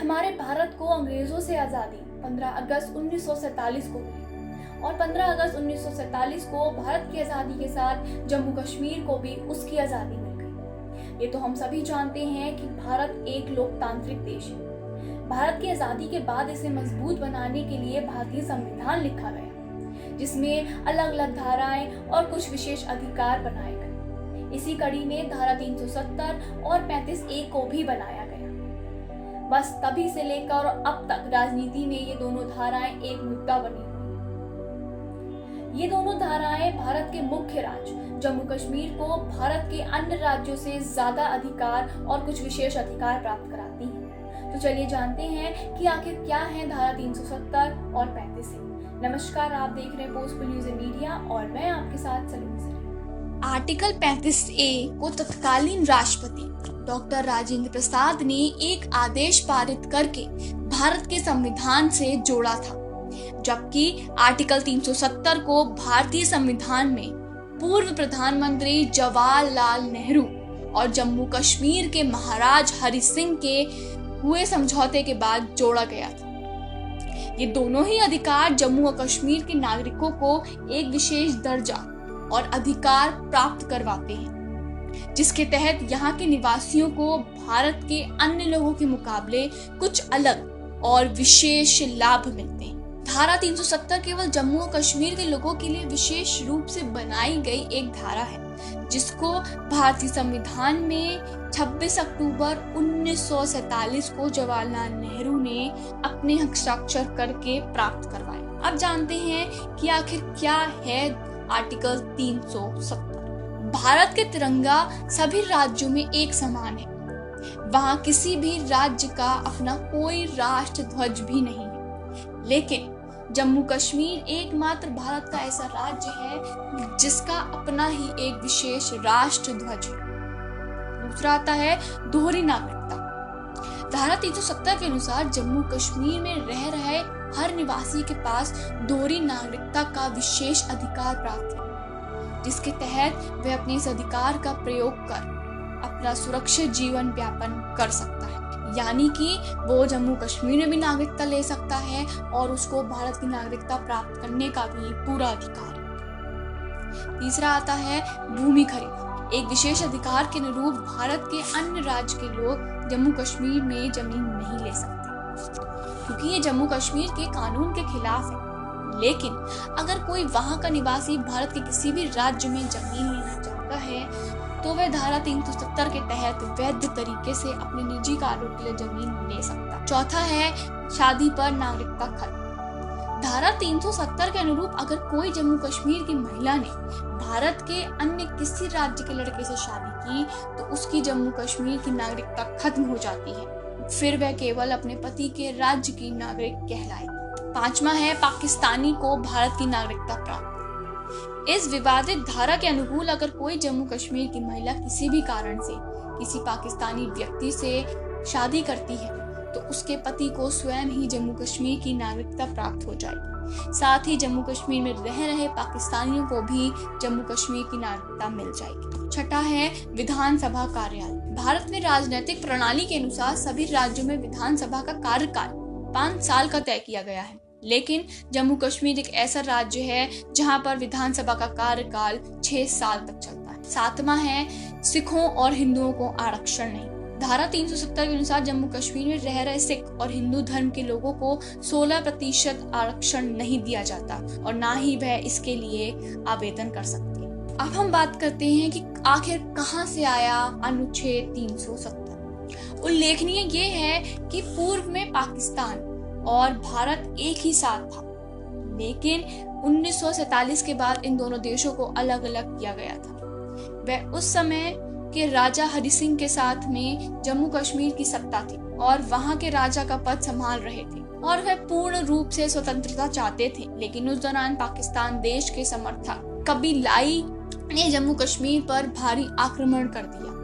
हमारे भारत को अंग्रेजों से आज़ादी 15 अगस्त 1947 को मिली और 15 अगस्त 1947 को भारत की आज़ादी के साथ जम्मू कश्मीर को भी उसकी आज़ादी मिल गई। ये तो हम सभी जानते हैं कि भारत एक लोकतांत्रिक देश है। भारत की आज़ादी के बाद इसे मजबूत बनाने के लिए भारतीय संविधान लिखा गया, जिसमें अलग अलग धाराएं और कुछ विशेष अधिकार बनाए गए। इसी कड़ी में धारा 370 और 35A को भी बनाया गया। बस तभी से लेकर अब तक राजनीति में ये दोनों धाराएं एक मुद्दा बनी हुई। ये दोनों धाराएं भारत के मुख्य राज्य जम्मू कश्मीर को भारत के अन्य राज्यों से ज्यादा अधिकार और कुछ विशेष अधिकार प्राप्त कराती हैं। तो चलिए जानते हैं कि आखिर क्या है धारा 370 और 35A। नमस्कार, आप देख रहे हैं पोस्टफुल न्यूज़ मीडिया और मैं आपके साथ सलीम सर। आर्टिकल 35A को तत्कालीन राष्ट्रपति डॉक्टर राजेंद्र प्रसाद ने एक आदेश पारित करके भारत के संविधान से जोड़ा था, जबकि आर्टिकल 370 को भारतीय संविधान में पूर्व प्रधानमंत्री जवाहरलाल नेहरू और जम्मू कश्मीर के महाराज हरि सिंह के हुए समझौते के बाद जोड़ा गया था। ये दोनों ही अधिकार जम्मू और कश्मीर के नागरिकों को एक विशेष दर्जा और अधिकार प्राप्त करवाते हैं, जिसके तहत यहाँ के निवासियों को भारत के अन्य लोगों के मुकाबले कुछ अलग और विशेष लाभ मिलते हैं। धारा 370 केवल जम्मू और कश्मीर के लोगों के लिए विशेष रूप से बनाई गई एक धारा है, जिसको भारतीय संविधान में 26 अक्टूबर 1947 को जवाहरलाल नेहरू ने अपने हस्ताक्षर करके प्राप्त करवाया। अब जानते हैं कि आखिर क्या है आर्टिकल 370। भारत के तिरंगा सभी राज्यों में एक समान है। वहां किसी भी राज्य का अपना कोई राष्ट्र ध्वज भी नहीं है, लेकिन जम्मू कश्मीर एकमात्र भारत का ऐसा राज्य है जिसका अपना ही एक विशेष राष्ट्र ध्वज है। दूसरा आता है दोहरी नागरिकता। धारा 370 के अनुसार जम्मू कश्मीर में रह रहे हर निवासी के पास दोहरी नागरिकता का विशेष अधिकार प्राप्त है, जिसके तहत वह अपने इस अधिकार का प्रयोग कर अपना सुरक्षित जीवन यापन कर सकता है। यानी कि वो जम्मू कश्मीर में भी नागरिकता ले सकता है और उसको भारत की नागरिकता प्राप्त करने का भी पूरा अधिकार है। तीसरा आता है भूमि खरीद। एक विशेष अधिकार के अनुरूप भारत के अन्य राज्य के लोग जम्मू कश्मीर में जमीन नहीं ले सकते, क्योंकि ये जम्मू कश्मीर के कानून के खिलाफ है। लेकिन अगर कोई वहां का निवासी भारत के किसी भी राज्य में जमीन लेना चाहता है तो वह धारा 370 के तहत वैध तरीके से अपने निजी कार्यों के लिए जमीन ले सकता है। चौथा है शादी पर नागरिकता खत्म। धारा 370 के अनुरूप अगर कोई जम्मू कश्मीर की महिला ने भारत के अन्य किसी राज्य के लड़के से शादी की तो उसकी जम्मू कश्मीर की नागरिकता खत्म हो जाती है, फिर वह केवल अपने पति के राज्य की नागरिक कहलाएगी। पांचवा है पाकिस्तानी को भारत की नागरिकता प्राप्त। इस विवादित धारा के अनुकूल अगर कोई जम्मू कश्मीर की महिला किसी भी कारण से किसी पाकिस्तानी व्यक्ति से शादी करती है तो उसके पति को स्वयं ही जम्मू कश्मीर की नागरिकता प्राप्त हो जाएगी। साथ ही जम्मू कश्मीर में रह रहे पाकिस्तानियों को भी जम्मू कश्मीर की नागरिकता मिल जाएगी। छठा है विधानसभा कार्यालय। भारत में राजनीतिक प्रणाली के अनुसार सभी राज्यों में विधानसभा का कार्यकाल 5 साल का तय किया गया है, लेकिन जम्मू कश्मीर एक ऐसा राज्य है जहां पर विधानसभा का कार्यकाल 6 साल तक चलता है। सातवां है सिखों और हिंदुओं को आरक्षण नहीं। धारा 370 के अनुसार जम्मू कश्मीर में रह रहे सिख और हिंदू धर्म के लोगों को 16% आरक्षण नहीं दिया जाता और ना ही वह इसके लिए आवेदन कर सकते हैं। अब हम बात करते हैं कि आखिर कहां से आया अनुच्छेद 370। उल्लेखनीय ये है कि पूर्व में पाकिस्तान और भारत एक ही साथ था, लेकिन 1947 के बाद इन दोनों देशों को अलग अलग किया गया था। वह उस समय के राजा हरि सिंह के साथ में जम्मू कश्मीर की सत्ता थी और वहां के राजा का पद संभाल रहे थे और वह पूर्ण रूप से स्वतंत्रता चाहते थे। लेकिन उस दौरान पाकिस्तान देश के समर्थक कबीलाई ने जम्मू कश्मीर पर भारी आक्रमण कर दिया।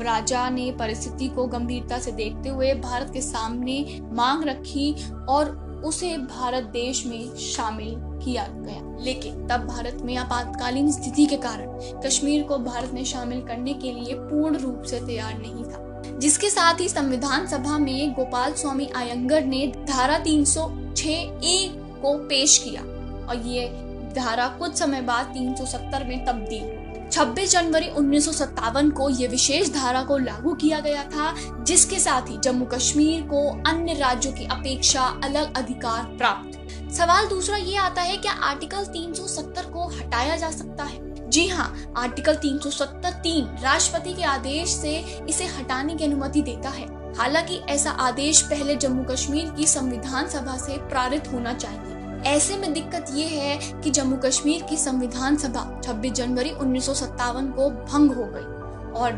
राजा ने परिस्थिति को गंभीरता से देखते हुए भारत के सामने मांग रखी और उसे भारत देश में शामिल किया गया। लेकिन तब भारत में आपातकालीन स्थिति के कारण कश्मीर को भारत में शामिल करने के लिए पूर्ण रूप से तैयार नहीं था। जिसके साथ ही संविधान सभा में गोपाल स्वामी अयंगर ने धारा 306A को पेश किया और ये धारा कुछ समय बाद 370 में तब्दील हुई। 26 जनवरी 1957 को ये विशेष धारा को लागू किया गया था, जिसके साथ ही जम्मू कश्मीर को अन्य राज्यों की अपेक्षा अलग अधिकार प्राप्त। सवाल दूसरा ये आता है, क्या आर्टिकल 370 को हटाया जा सकता है? जी हाँ, आर्टिकल 370(3) राष्ट्रपति के आदेश से इसे हटाने की अनुमति देता है। हालांकि ऐसा आदेश पहले जम्मू कश्मीर की संविधान सभा से पारित होना चाहिए। ऐसे में दिक्कत ये है कि जम्मू कश्मीर की संविधान सभा 26 जनवरी 1957 को भंग हो गई और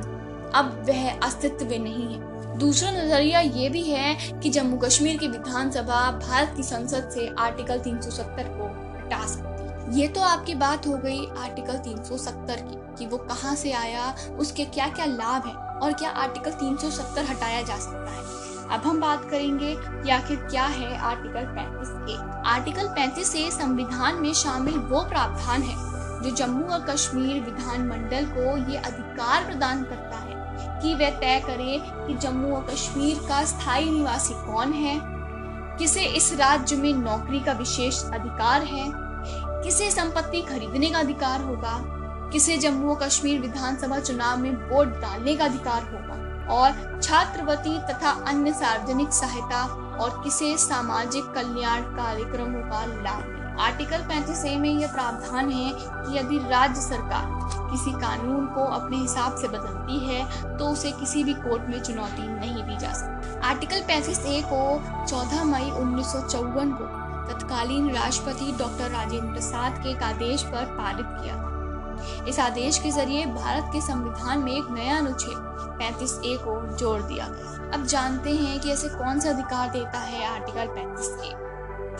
अब वह अस्तित्व में नहीं है। दूसरा नजरिया ये भी है कि जम्मू कश्मीर की विधानसभा भारत की संसद से आर्टिकल 370 को हटा सकती है। ये तो आपकी बात हो गई आर्टिकल 370 की कि वो कहाँ से आया, उसके क्या क्या लाभ है और क्या आर्टिकल 370 हटाया जा सकता है। अब हम बात करेंगे कि आखिर क्या है आर्टिकल 35A। आर्टिकल 35A संविधान में शामिल वो प्रावधान है जो जम्मू और कश्मीर विधानमंडल को ये अधिकार प्रदान करता है कि वह तय करे कि जम्मू और कश्मीर का स्थायी निवासी कौन है, किसे इस राज्य में नौकरी का विशेष अधिकार है, किसे संपत्ति खरीदने का अधिकार होगा, किसे जम्मू और कश्मीर विधानसभा चुनाव में वोट डालने का अधिकार होगा और छात्रवृत्ति तथा अन्य सार्वजनिक सहायता और किसे सामाजिक कल्याण कार्यक्रमों का लाभ मिले। आर्टिकल 35A में यह प्रावधान है कि यदि राज्य सरकार किसी कानून को अपने हिसाब से बदलती है तो उसे किसी भी कोर्ट में चुनौती नहीं दी जा सकती। आर्टिकल 35A को 14 मई 1954 को तत्कालीन राष्ट्रपति डॉक्टर राजेंद्र प्रसाद के एक आदेश पर पारित किया था। इस आदेश के जरिए भारत के संविधान में एक नया अनुच्छेद 35A को जोड़ दिया गया। अब जानते हैं कि ऐसे कौन सा अधिकार देता है आर्टिकल 35A।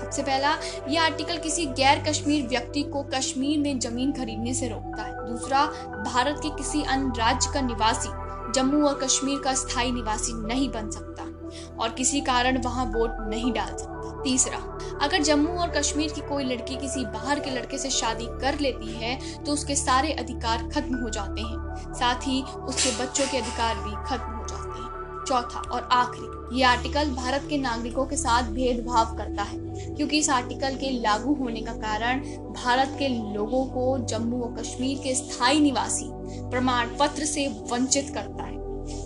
सबसे पहला, यह आर्टिकल किसी गैर कश्मीर व्यक्ति को कश्मीर में जमीन खरीदने से रोकता है। दूसरा, भारत के किसी अन्य राज्य का निवासी जम्मू और कश्मीर का स्थायी निवासी नहीं बन सकता और किसी कारण वहां वोट नहीं डाल सकता। तीसरा, अगर जम्मू और कश्मीर की कोई लड़की किसी बाहर के लड़के से शादी कर लेती है तो उसके सारे अधिकार खत्म हो जाते हैं, साथ ही उसके बच्चों के अधिकार भी खत्म हो जाते हैं। चौथा और आखिरी, ये आर्टिकल भारत के नागरिकों के साथ भेदभाव करता है, क्योंकि इस आर्टिकल के लागू होने का कारण भारत के लोगों को जम्मू और कश्मीर के स्थायी निवासी प्रमाण पत्र से वंचित करता है,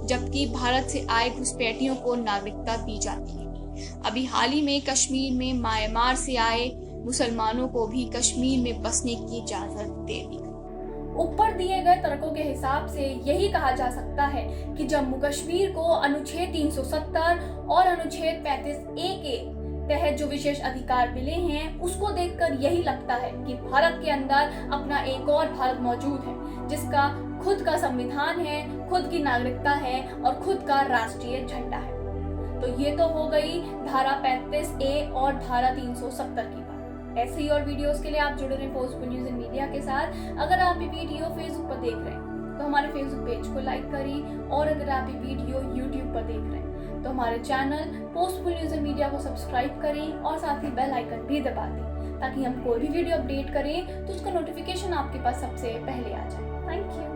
जबकि भारत से आए घुसपैठियों को नागरिकता दी जाती है। अभी हाल ही में कश्मीर में म्यांमार से आए मुसलमानों को भी कश्मीर में बसने की इजाजत दे दी। ऊपर दिए गए तर्कों के हिसाब से यही कहा जा सकता है कि जम्मू कश्मीर को अनुच्छेद 370 और अनुच्छेद 35A के तहत जो विशेष अधिकार मिले हैं, उसको देखकर यही लगता है कि भारत के अंदर अपना एक और भारत मौजूद है, जिसका खुद का संविधान है, खुद की नागरिकता है और खुद का राष्ट्रीय झंडा है। तो ये तो हो गई धारा 35A और धारा 370 की बात। ऐसे ही और वीडियोस के लिए आप जुड़े रहें पोस्टफुल न्यूज़ इन मीडिया के साथ। अगर आप ये वीडियो फेसबुक पर देख रहे हैं तो हमारे फेसबुक पेज को लाइक करिए और अगर आप ये वीडियो यूट्यूब पर देख रहे हैं तो हमारे चैनल पोस्टफुल न्यूज़ इन मीडिया को सब्सक्राइब करें और साथ ही बेल आइकन भी दबा दें ताकि हम कोई भी वीडियो अपडेट करें तो उसका नोटिफिकेशन आपके पास सबसे पहले आ जाए। Thank you.